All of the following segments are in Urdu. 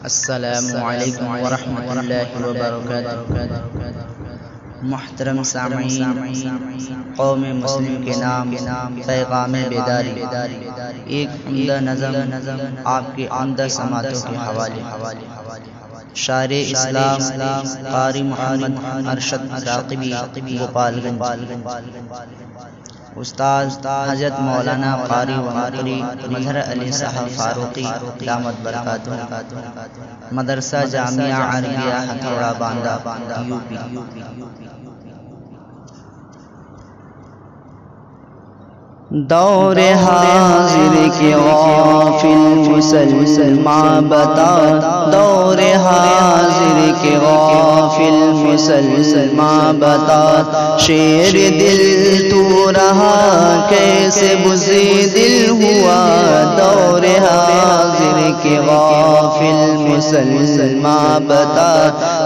السلام علیکم ورحمۃ اللہ وبرکاتہ۔ محترم سامعین، قوم مسلم کے نام پیغام بیداری، ایک عمدہ نظم آپ کے عمدہ سماعتوں کے حوالے۔ شاعر اسلام قاری محمد ارشد راقبی، گوپال گنج۔ استاد حضرت مولانا قاری و مقری مظہر علی صاحب فاروقی دامت برکاتہ، مدرسہ جامعہ عربیہ ہتھوڑا باندہ، یوپی۔ دور حاضر کے غافل مسلمان بتا، دور حاضر کے غافل مسلمان بتا، شیر دل تو رہا کیسے بزدل ہوا، دور حاضر کے غافل مسلمان بتا،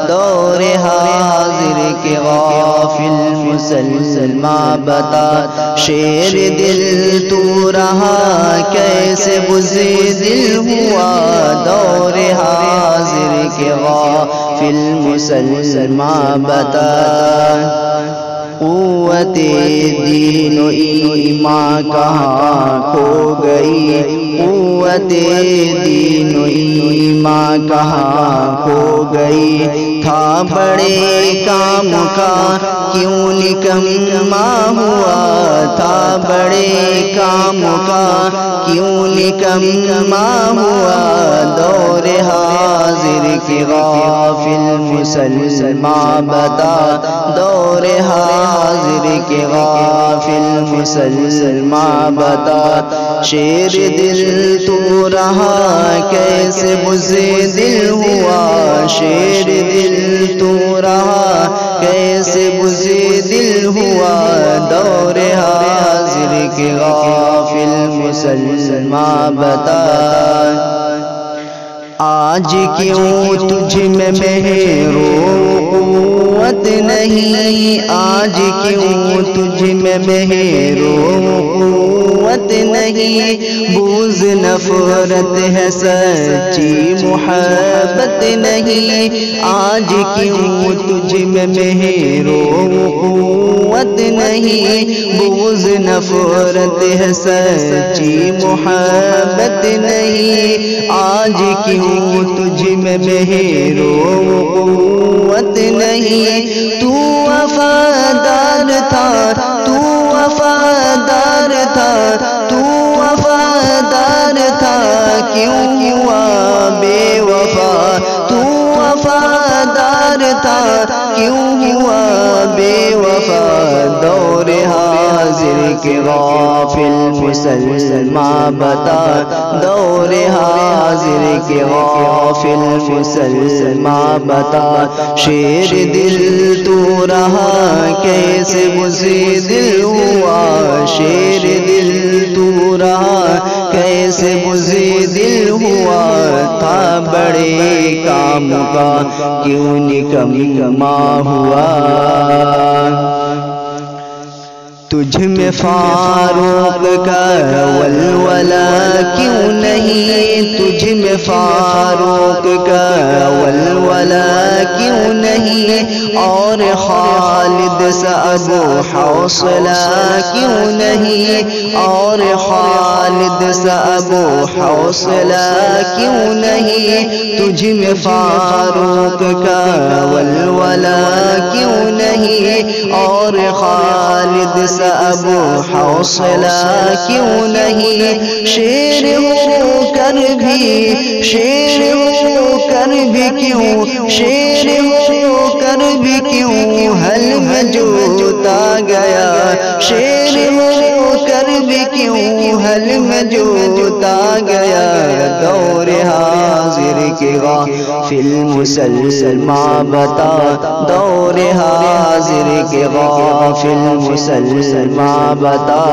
دور حاضر کے غافل مسلمان بتا، شیر دل تو رہا کیسے بزدل ہوا، دور حاضر کے غافل مسلمان بتا، قوت دین و ایمان کہاں کھو گئی، قوت دین و ایمان کہاں کھو گئی، تھا بڑے کام کا کیوں نکما ہوا، تھا بڑے کام کا کیوں نکما ہوا، دور حاضر کے غافل مسلمان بتا، دور حاضر کے غافل مسلمان بتا، شیر دل تو رہا کیسے بزدل ہوا، شیر دل تو رہا کیسے بزدل ہوا، دور حاضر کے غافل مسلمان بتا، آج کیوں تجھ میں مہر و قوت نہیں، آج کیوں تجھ میں مہر و قوت نہیں، بغض نفرت ہے سچی محبت نہیں، آج کیوں تجھ میں مہر و قوت نہیں، بغض نفرت ہے سچی محبت نہیں، آج کیوں تجھ میں مہر و قوت نہیں، تو وفادار تھا، تو وفادار تھا، تو وفادار تھا، کیوں ہوا بے وفا، تو وفادار تھا، کیوں ہوا بے وفا، دور حاضر کے غافل مسلمان بتا، دور حاضر کے غافل مسلمان بتا، شیر دل تو رہا کیسے بزدل ہوا، شیر دل تو رہا کیسے بزدل ہوا، تھا بڑے کام کا کیوں نکما ہوا، تجھ میں فاروق کا ولولہ کیوں نہیں، تجھ میں فاروق کا ولولہ کیوں نہیں، اور خالد سا ابو حوصلہ کیوں نہیں، اور خالد سا ابو حوصلہ کیوں نہیں، تجھ میں فاروق کا ولولہ کیوں نہیں، اور خالد ابو حوصلہ کیوں نہیں، شیر ہو کر بھی، شیر ہو کر بھی کیوں، شیر ہو کر بھی کیوں حلم جوتا گیا، شیر ہو کر بھی کیوں حلم جوتا گیا، دور حاضر کے غافل مسلمان بتا، دور حاضر کے غافل مسلمان بتا،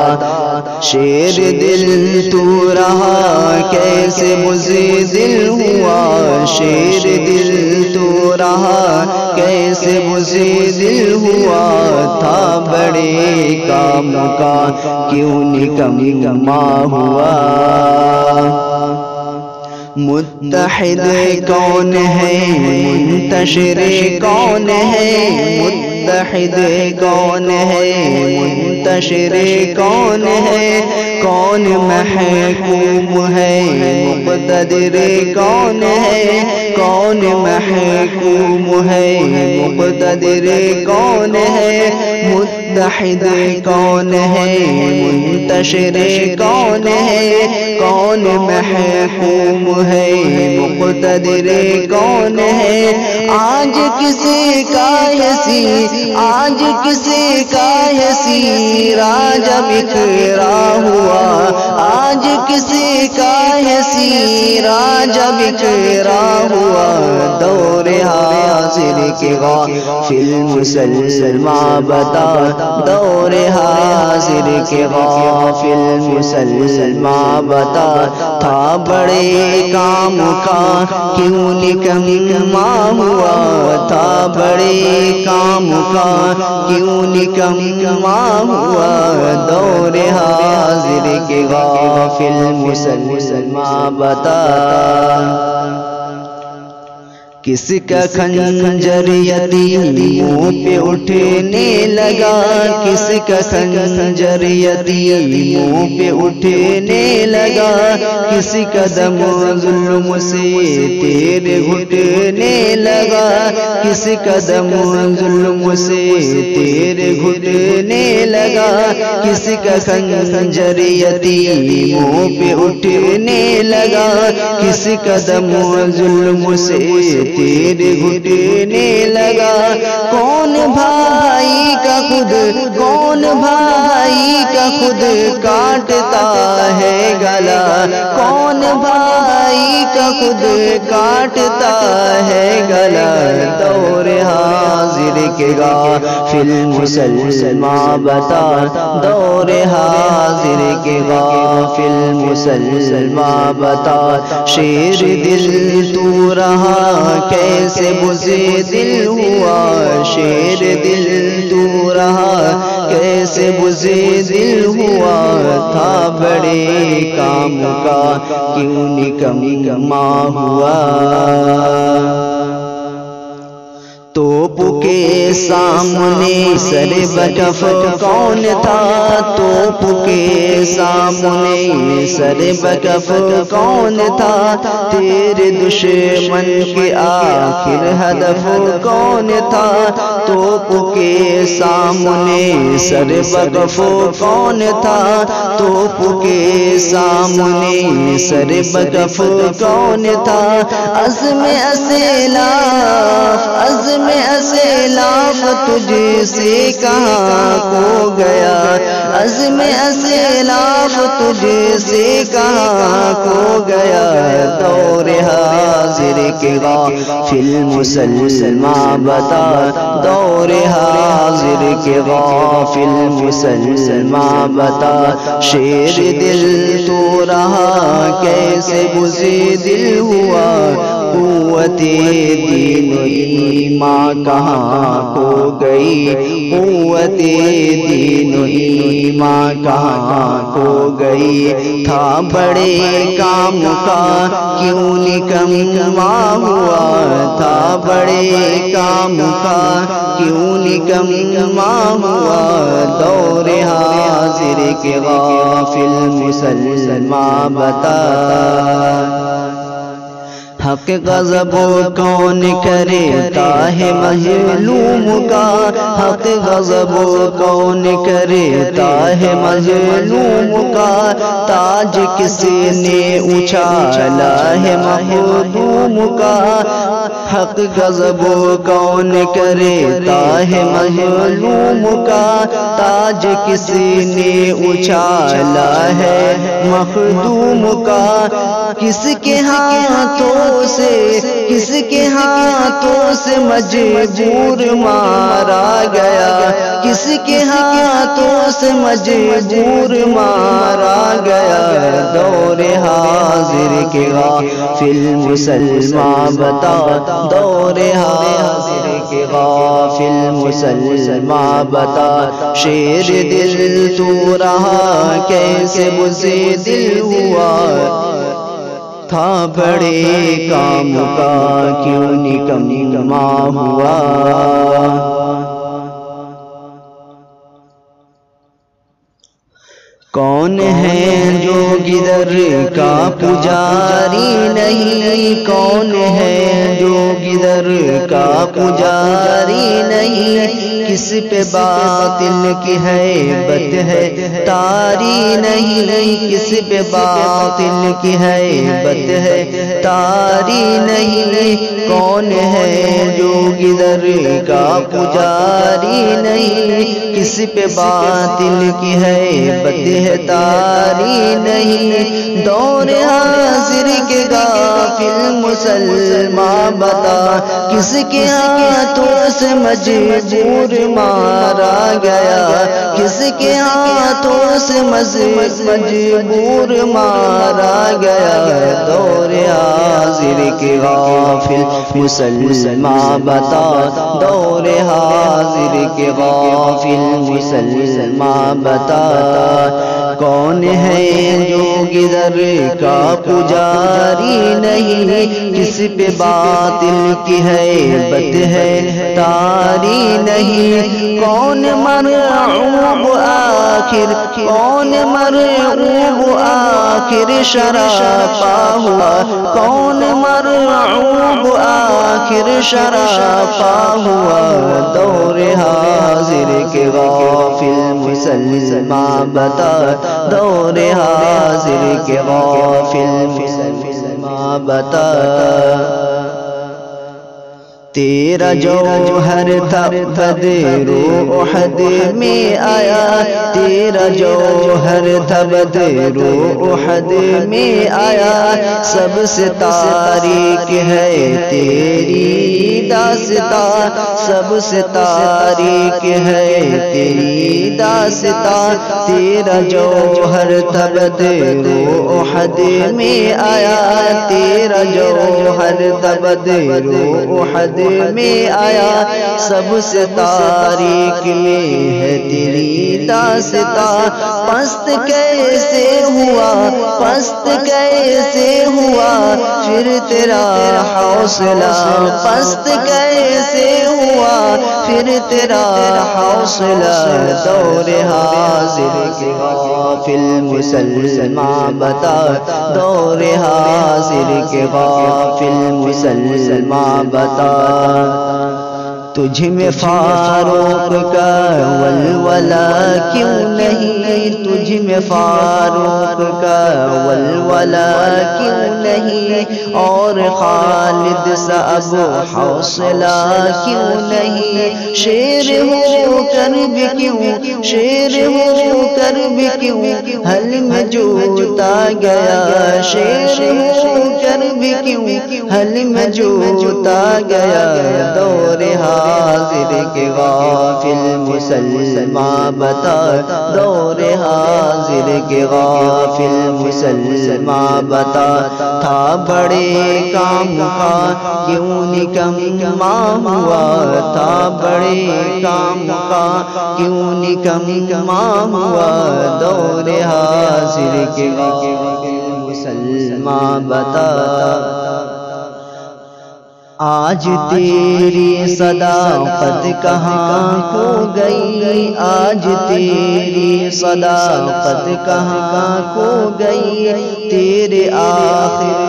شیر دل تو رہا کیسے بزدل ہوا، شیر دل تو رہا کیسے بزدل ہوا، تھا بڑے کام کا کیوں نکما ہوا، متحد کون ہے منتشر کون ہے متحد کون ہے منتشر کون ہے کون محکوم ہے مقتدر کون ہے کون محکوم ہے مقتدر کون ہے متحد کون ہے منتشر کون ہے کون محکوم ہے مقتدر کون ہے آج کسی کا یسی آج کسی کا یسی راج بکھرا ہوا آج کسی کا یسی راج بکھرا ہوا دور حاضر کے غافل مسلمہ بتا دور حاضر کے غافل مسلمہ بتا تھا بڑے کام کا کیوں نکما ہوا تھا بڑے کام کا کیوں نکما ہوا دور حاضر کے غافل مسلمہ بتا کس کا خنجر یتیموں پہ اٹھنے لگا کس کا خنجر یتیموں پہ اٹھنے لگا کس کا دم ظلم سے تیرے گھٹنے لگا کس کا دم ظلم سے تیرے گھٹنے لگا کس کا خنجر یتیموں پہ اٹھنے لگا کس کا دم ظلم سے تیرے گھٹنے لگا کون بھائی کا خود کون بھائی کا خود کاٹتا ہے گلا کون بھائی کا خود کاٹتا ہے گلا دور حاضر کے غافل مسلمہ بتا دور حاضر کے غافل مسلمہ بتا شیر دل تو رہا کیسے بزدل ہوا شیر دل تو رہا کیسے بزدل ہوا تھا بڑے کام کا کیوں نکما ہوا توپ کے سامنے سر بکف کون تھا توپ کے سامنے سر بکف کون تھا تیرے دشمن کے آخر ہدف کون تھا توپ کے سامنے سر بکف کون تھا توپ کے سامنے سر بکف کون تھا عزم اسلاف عزم اسلاف تجھ سے کہاں کھو گیا عزم اسلاف تجھ سے کہاں کھو گیا دور حاضر کے غافل مسلمہ بتا دور حاضر کے غافل مسلمہ بتا شیر دل تو رہا کیسے بزدل ہوا قوت دین ایمان کہاں کھو گئی قوت دین ایمان کہاں کھو گئی تھا بڑے کام کا کیوں نکما ہوا تھا بڑے کام کا کیوں نکما ہوا دور حاضر کے غافل مسلمہ بتا حق غضب کون کرتا ہے مظلوم کا حق غضب کون کرتا ہے مظلوم کا تاج کسی نے اچھالا ہے مخدوم کا حق غضب کون کرتا ہے مظلوم کا تاج کسی نے اچھالا ہے مخدوم کا کس کے ہاتھوں سے کس کے ہاتھوں سے مجبور مارا گیا کس کے ہاتھوں سے مجبور مارا گیا دور حاضر کے غافل مسلمہ بتا دور حاضر کے غافل مسلمہ بتا شیر دل تو رہا کیسے بزدل ہوا تھا بڑے کام کا کیوں نکما ہوا کون ہے جو گدر کا پجاری نہیں کون ہے جو گدر کا پجاری نہیں کس پہ باطل کی ہیبت ہے تاری نہیں کس پہ باطل کی ہیبت ہے تاری نہیں کون ہے جو گدر کا پجاری نہیں کس پہ باطل کی ہیبت ہے تاری نہیں دور حاضر کے غافل مسلمان بتا کس کے ہاتھوں سے مجبور مارا گیا کس کے ہاتھوں سے مجبور مارا گیا دور حاضر کے غافل مسلمان بتا دور حاضر کے غافل مسلمان بتا کون ہے جو گدر کا پجاری نہیں کس پہ باطل کی ہیبت ہے تاری نہیں کون مرعوب آخر کون مرعوب آخر شراپا ہوا کون مرعوب آخر شراپا ہوا دور حاضر کے غافل مسلمان بتا دور حاضر کے غافل مسلمان بتا تیرا جوہر تھا بدر احد میں آیا تیرا جوہر تھا بدر احد میں آیا سب سے تاریک ہے تیری داستان سب سے تاریک ہے تیری داستان تیرا جوہر تھا بدر احد میں آیا تیرا جوہر تھا بدر احد میں آیا سب سے تاریک میں ہے تیری داستان پست کیسے ہوا پست کیسے ہوا پھر تیرا حوصلہ پست کیسے ہوا پھر تیرا حوصلہ دور حاضر کے غافل مسلمان بتا دور حاضر کے غافل مسلمان بتا تجھ میں فاروق کا ولولہ کیوں نہیں تجھ میں فاروق کا ولولہ کیوں نہیں اور خالد سا ابو حوصلہ کیوں نہیں شیر ہو کر بھی کیوں شیر ہو کر بھی کیوں حل میں جوتا گیا شیر ہو کر بھی کیوں حل میں جوتا گیا دور حاضر کے غافل مسلمان بتا دور حاضر کے غافل مسلمان بتا تھا بڑے کام کا کیوں نکما ہوا تھا بڑے کام کا کیوں نکما ہوا دور حاضر کے غافل مسلمان بتا آج تیری صداقت کہاں کھو گئی آج تیری صداقت کہاں کھو گئی تیری آخر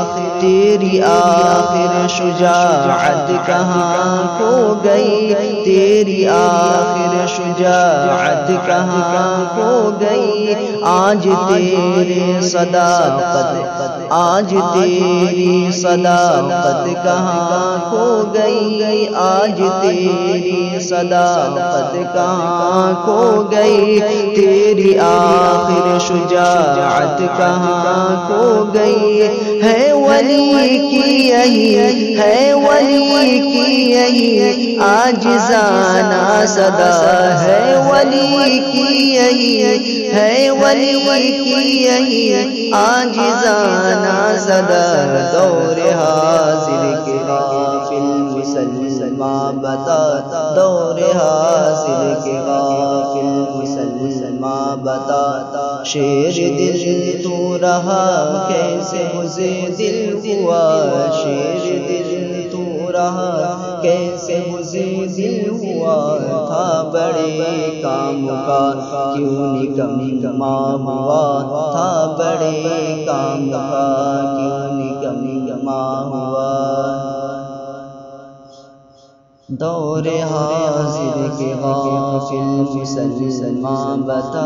شجاعت کہاں کھو گئی تیری آخر شجاعت کہاں کھو گئی آج تیری صداقت آج تیری صداقت کہاں کھو گئی آج تیری صداقت کہاں کھو گئی تیری آخر شجاعت کہاں کھو گئی ہے ولی کی یہی ہے ولی کی یہی عاجزانہ صدا ہے ولی کی یہی ہے ولی کی یہی عاجزانہ صدا دور حاضر کے غافل مسلمان بتا دور حاضر کے غافل مسلمان مسلماں بتا، شیر دل تو رہا کیسے بزدل ہوا، شیر دل تو رہا کیسے بزدل ہوا، تھا بڑے کام کا کیوں نکما ہوا، تھا بڑے کام کا کیوں نکما ہوا۔ دور حاضر کے غافل مسلماں بتا،